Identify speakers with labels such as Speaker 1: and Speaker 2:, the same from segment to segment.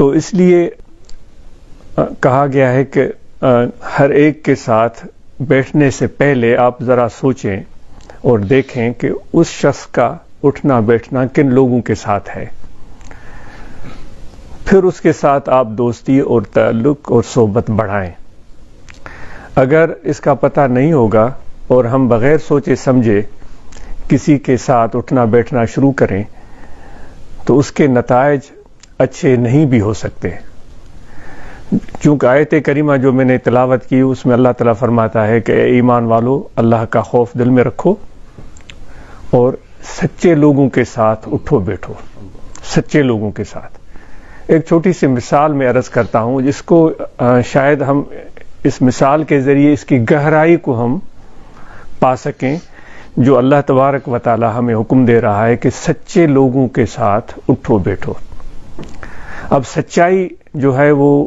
Speaker 1: تو اس لیے کہا گیا ہے کہ ہر ایک کے ساتھ بیٹھنے سے پہلے آپ ذرا سوچیں اور دیکھیں کہ اس شخص کا اٹھنا بیٹھنا کن لوگوں کے ساتھ ہے، پھر اس کے ساتھ آپ دوستی اور تعلق اور صحبت بڑھائیں۔ اگر اس کا پتہ نہیں ہوگا اور ہم بغیر سوچے سمجھے کسی کے ساتھ اٹھنا بیٹھنا شروع کریں تو اس کے نتائج اچھے نہیں بھی ہو سکتے، کیونکہ آیت کریمہ جو میں نے تلاوت کی اس میں اللہ تعالیٰ فرماتا ہے کہ اے ایمان والو، اللہ کا خوف دل میں رکھو اور سچے لوگوں کے ساتھ اٹھو بیٹھو، سچے لوگوں کے ساتھ۔ ایک چھوٹی سی مثال میں عرض کرتا ہوں جس کو شاید ہم اس مثال کے ذریعے اس کی گہرائی کو ہم پا سکیں، جو اللہ تبارک و تعالی ہمیں حکم دے رہا ہے کہ سچے لوگوں کے ساتھ اٹھو بیٹھو۔ اب سچائی جو ہے وہ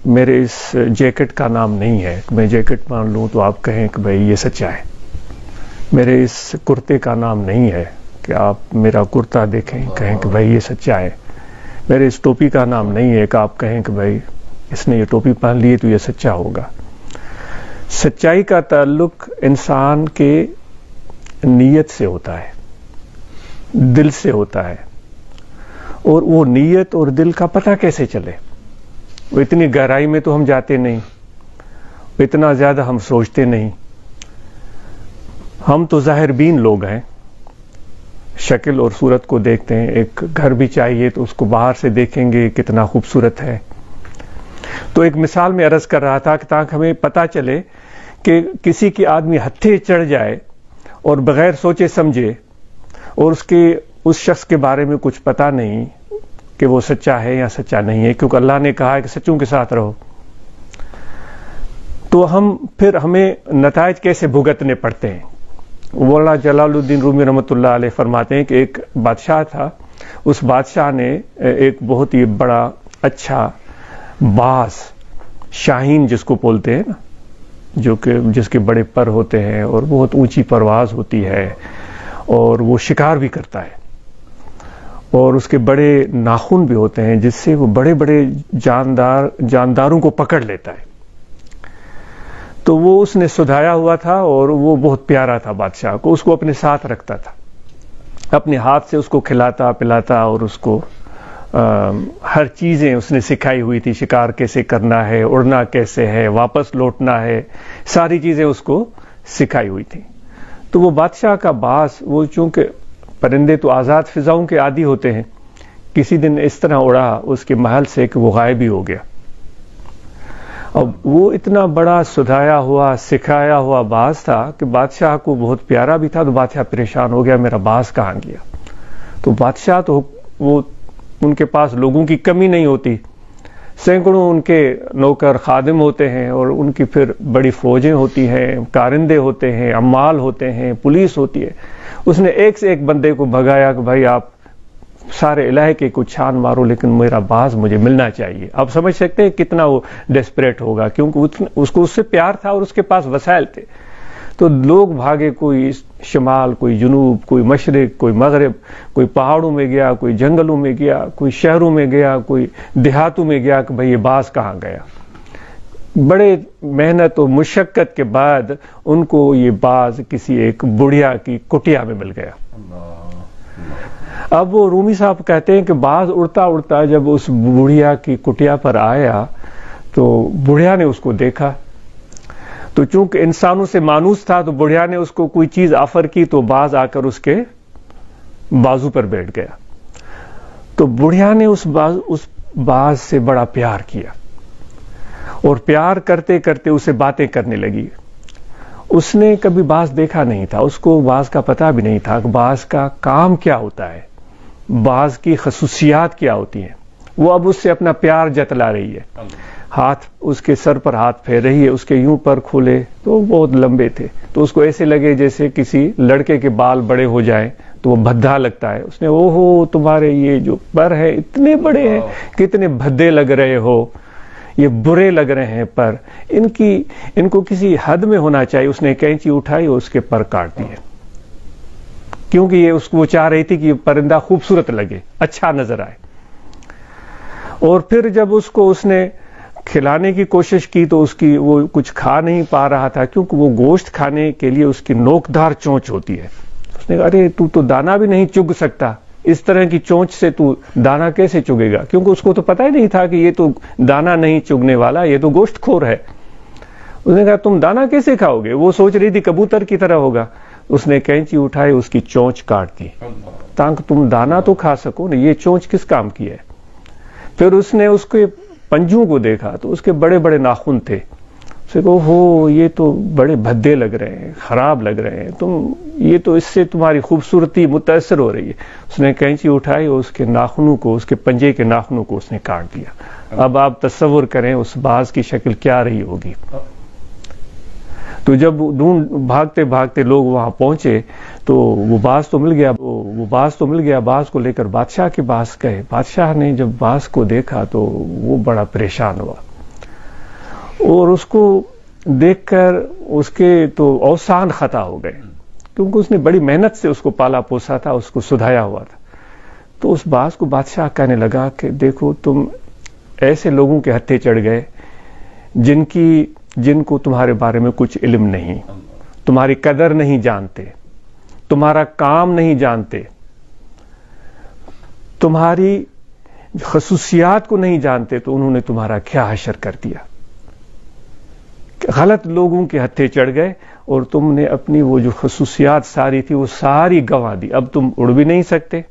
Speaker 1: میرے اس جیکٹ کا نام نہیں ہے، میں جیکٹ مان لوں تو آپ کہیں کہ بھئی یہ سچا ہے۔ میرے اس کرتے کا نام نہیں ہے کہ آپ میرا کرتا دیکھیں کہیں کہ بھئی یہ سچا ہے۔ میرے اس ٹوپی کا نام نہیں ہے کہ آپ کہیں کہ بھئی اس نے یہ ٹوپی پہن لی تو یہ سچا ہوگا۔ سچائی کا تعلق انسان کے نیت سے ہوتا ہے، دل سے ہوتا ہے، اور وہ نیت اور دل کا پتہ کیسے چلے؟ وہ اتنی گہرائی میں تو ہم جاتے نہیں، اتنا زیادہ ہم سوچتے نہیں۔ ہم تو ظاہر بین لوگ ہیں، شکل اور صورت کو دیکھتے ہیں۔ ایک گھر بھی چاہیے تو اس کو باہر سے دیکھیں گے کتنا خوبصورت ہے۔ تو ایک مثال میں عرض کر رہا تھا کہ تاکہ ہمیں پتہ چلے کہ کسی کی آدمی ہتھے چڑھ جائے اور بغیر سوچے سمجھے اور اس شخص کے بارے میں کچھ پتہ نہیں کہ وہ سچا ہے یا سچا نہیں ہے، کیونکہ اللہ نے کہا ہے کہ سچوں کے ساتھ رہو، تو پھر ہمیں نتائج کیسے بھگتنے پڑتے ہیں۔ مولانا جلال الدین رومی رحمۃ اللہ علیہ فرماتے ہیں کہ ایک بادشاہ تھا، اس بادشاہ نے ایک بہت ہی بڑا اچھا باز، شاہین جس کو بولتے ہیں نا، جس کے بڑے پر ہوتے ہیں اور بہت اونچی پرواز ہوتی ہے اور وہ شکار بھی کرتا ہے، اور اس کے بڑے ناخن بھی ہوتے ہیں جس سے وہ بڑے بڑے جانداروں کو پکڑ لیتا ہے۔ تو وہ اس نے سدھایا ہوا تھا اور وہ بہت پیارا تھا بادشاہ کو، اس کو اپنے ساتھ رکھتا تھا، اپنے ہاتھ سے اس کو کھلاتا پلاتا اور اس کو ہر چیزیں اس نے سکھائی ہوئی تھی، شکار کیسے کرنا ہے، اڑنا کیسے ہے، واپس لوٹنا ہے، ساری چیزیں اس کو سکھائی ہوئی تھی۔ تو وہ بادشاہ کا باز، وہ چونکہ پرندے تو آزاد فضاؤں کے عادی ہوتے ہیں، کسی دن اس طرح اڑا اس کے محل سے کہ وہ غائب ہی ہو گیا۔ اب وہ اتنا بڑا سدھایا ہوا سکھایا ہوا باز تھا کہ بادشاہ کو بہت پیارا بھی تھا، تو بادشاہ پریشان ہو گیا میرا باز کہاں گیا۔ تو بادشاہ تو وہ ان کے پاس لوگوں کی کمی نہیں ہوتی، سینکڑوں ان کے نوکر خادم ہوتے ہیں اور ان کی پھر بڑی فوجیں ہوتی ہیں، کارندے ہوتے ہیں، عمال ہوتے ہیں، پولیس ہوتی ہے۔ اس نے ایک سے ایک بندے کو بھگایا کہ بھائی آپ سارے علاقے کو چھان مارو لیکن میرا باز مجھے ملنا چاہیے۔ آپ سمجھ سکتے ہیں کتنا وہ ڈیسپریٹ ہوگا، کیونکہ اس کو اس سے پیار تھا اور اس کے پاس وسائل تھے۔ تو لوگ بھاگے، کوئی شمال، کوئی جنوب، کوئی مشرق، کوئی مغرب، کوئی پہاڑوں میں گیا، کوئی جنگلوں میں گیا، کوئی شہروں میں گیا، کوئی دیہاتوں میں گیا کہ بھئی یہ باز کہاں گیا۔ بڑے محنت و مشقت کے بعد ان کو یہ باز کسی ایک بڑھیا کی کٹیا میں مل گیا۔ اب وہ رومی صاحب کہتے ہیں کہ باز اڑتا اڑتا جب اس بڑھیا کی کٹیا پر آیا تو بڑھیا نے اس کو دیکھا، تو چونکہ انسانوں سے مانوس تھا تو بڑھیا نے اس کو کوئی چیز آفر کی تو باز آ کر اس کے بازو پر بیٹھ گیا۔ تو بڑھیا نے اس باز سے بڑا پیار کیا اور پیار کرتے کرتے اسے باتیں کرنے لگی۔ اس نے کبھی باز دیکھا نہیں تھا، اس کو باز کا پتہ بھی نہیں تھا کہ باز کا کام کیا ہوتا ہے، باز کی خصوصیات کیا ہوتی ہیں۔ وہ اب اس سے اپنا پیار جتلا رہی ہے، ہاتھ اس کے سر پر ہاتھ پھیر رہی ہے، اس کے یوں پر کھولے تو بہت لمبے تھے، تو اس کو ایسے لگے جیسے کسی لڑکے کے بال بڑے ہو جائیں تو وہ بھدا لگتا ہے۔ اس نے اوہو تمہارے یہ جو پر ہیں اتنے بڑے ہیں، کتنے بھدے لگ رہے ہو، یہ برے لگ رہے ہیں پر، ان کو کسی حد میں ہونا چاہیے۔ اس نے کینچی اٹھائی اور اس کے پر کاٹ دیے، کیونکہ وہ چاہ رہی تھی کہ یہ پرندہ خوبصورت لگے، اچھا نظر آئے۔ اور پھر جب اس نے کھلانے کی کوشش کی تو وہ کچھ کھا نہیں پا رہا تھا، کیونکہ وہ گوشت کھانے کے لیے اس کی نوکدار چونچ ہوتی ہے. اس نے کہا ارے تو دانا بھی نہیں چگ سکتا، اس طرح کی چونچ سے تو دانا کیسے چگے گا؟ کیونکہ اس کو تو پتہ ہی نہیں تھا کہ یہ تو دانا نہیں چگنے والا، یہ تو گوشت خور ہے. اس نے کہا تم دانا کیسے کھاؤ گے؟ وہ سوچ رہی تھی کبوتر کی طرح ہوگا. اس نے کینچی اٹھائی، اس کی چونچ کاٹ دی تاکہ تم دانا تو کھا سکو نا، یہ چونچ کس کام کی ہے؟ پھر اس نے اس کے پنجوں کو دیکھا تو اس کے بڑے بڑے ناخن تھے. اسے کہو ہو یہ تو بڑے بھدے لگ رہے ہیں، خراب لگ رہے ہیں، یہ تو اس سے تمہاری خوبصورتی متاثر ہو رہی ہے. اس نے کینچی اٹھائی اور اس کے ناخنوں کو، اس کے پنجے کے ناخنوں کو اس نے کاٹ دیا. اب آپ تصور کریں اس باز کی شکل کیا رہی ہوگی. تو جب بھاگتے بھاگتے لوگ وہاں پہنچے تو وہ باز تو مل گیا. باز کو لے کر بادشاہ کے پاس گئے. بادشاہ نے جب باز کو دیکھا تو وہ بڑا پریشان ہوا، اور اس کو دیکھ کر اس کے تو اوسان خطا ہو گئے، کیونکہ اس نے بڑی محنت سے اس کو پالا پوسا تھا، اس کو سدھایا ہوا تھا. تو اس باز کو بادشاہ کہنے لگا کہ دیکھو تم ایسے لوگوں کے ہتھے چڑھ گئے جن کو تمہارے بارے میں کچھ علم نہیں، تمہاری قدر نہیں جانتے، تمہارا کام نہیں جانتے، تمہاری خصوصیات کو نہیں جانتے، تو انہوں نے تمہارا کیا حشر کر دیا. غلط لوگوں کے ہتھے چڑھ گئے اور تم نے اپنی وہ جو خصوصیات ساری تھی وہ ساری گنوا دی. اب تم اڑ بھی نہیں سکتے،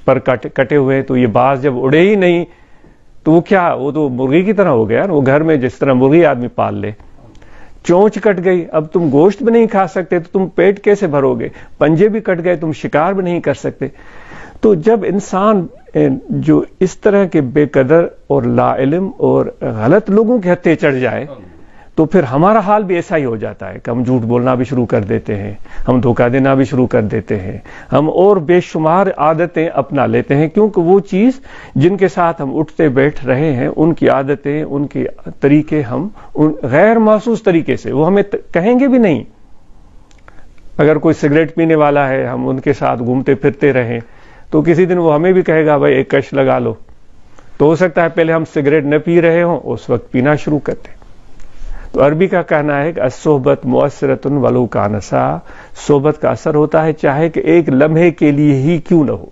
Speaker 1: پر کٹے ہوئے. تو یہ باز جب اڑے ہی نہیں تو وہ تو مرغی کی طرح ہو گیا. وہ گھر میں جس طرح مرغی آدمی پال لے. چونچ کٹ گئی، اب تم گوشت بھی نہیں کھا سکتے تو تم پیٹ کیسے بھرو گے؟ پنجے بھی کٹ گئے، تم شکار بھی نہیں کر سکتے. تو جب انسان جو اس طرح کے بے قدر اور لا علم اور غلط لوگوں کے ہتھے چڑھ جائے تو پھر ہمارا حال بھی ایسا ہی ہو جاتا ہے کہ ہم جھوٹ بولنا بھی شروع کر دیتے ہیں، ہم دھوکہ دینا بھی شروع کر دیتے ہیں، ہم اور بے شمار عادتیں اپنا لیتے ہیں، کیونکہ وہ چیز جن کے ساتھ ہم اٹھتے بیٹھ رہے ہیں ان کی عادتیں، ان کے طریقے ہم غیر محسوس طریقے سے، وہ ہمیں کہیں گے بھی نہیں. اگر کوئی سگریٹ پینے والا ہے، ہم ان کے ساتھ گھومتے پھرتے رہیں تو کسی دن وہ ہمیں بھی کہے گا بھائی ایک کش لگا لو. تو ہو سکتا ہے پہلے ہم سگریٹ نہ پی رہے ہوں، اس وقت پینا شروع کرتے. تو عربی کا کہنا ہے کہ الصحبت مؤثرۃ ولو کان ساعۃ، صحبت کا اثر ہوتا ہے چاہے کہ ایک لمحے کے لیے ہی کیوں نہ ہو.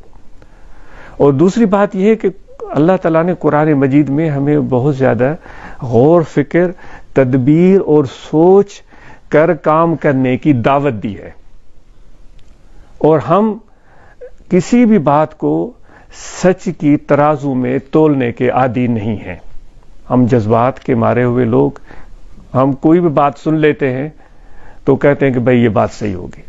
Speaker 1: اور دوسری بات یہ ہے کہ اللہ تعالیٰ نے قرآن مجید میں ہمیں بہت زیادہ غور فکر، تدبیر اور سوچ کر کام کرنے کی دعوت دی ہے، اور ہم کسی بھی بات کو سچ کی ترازو میں تولنے کے عادی نہیں ہیں. ہم جذبات کے مارے ہوئے لوگ، ہم کوئی بھی بات سن لیتے ہیں تو کہتے ہیں کہ بھئی یہ بات صحیح ہوگی.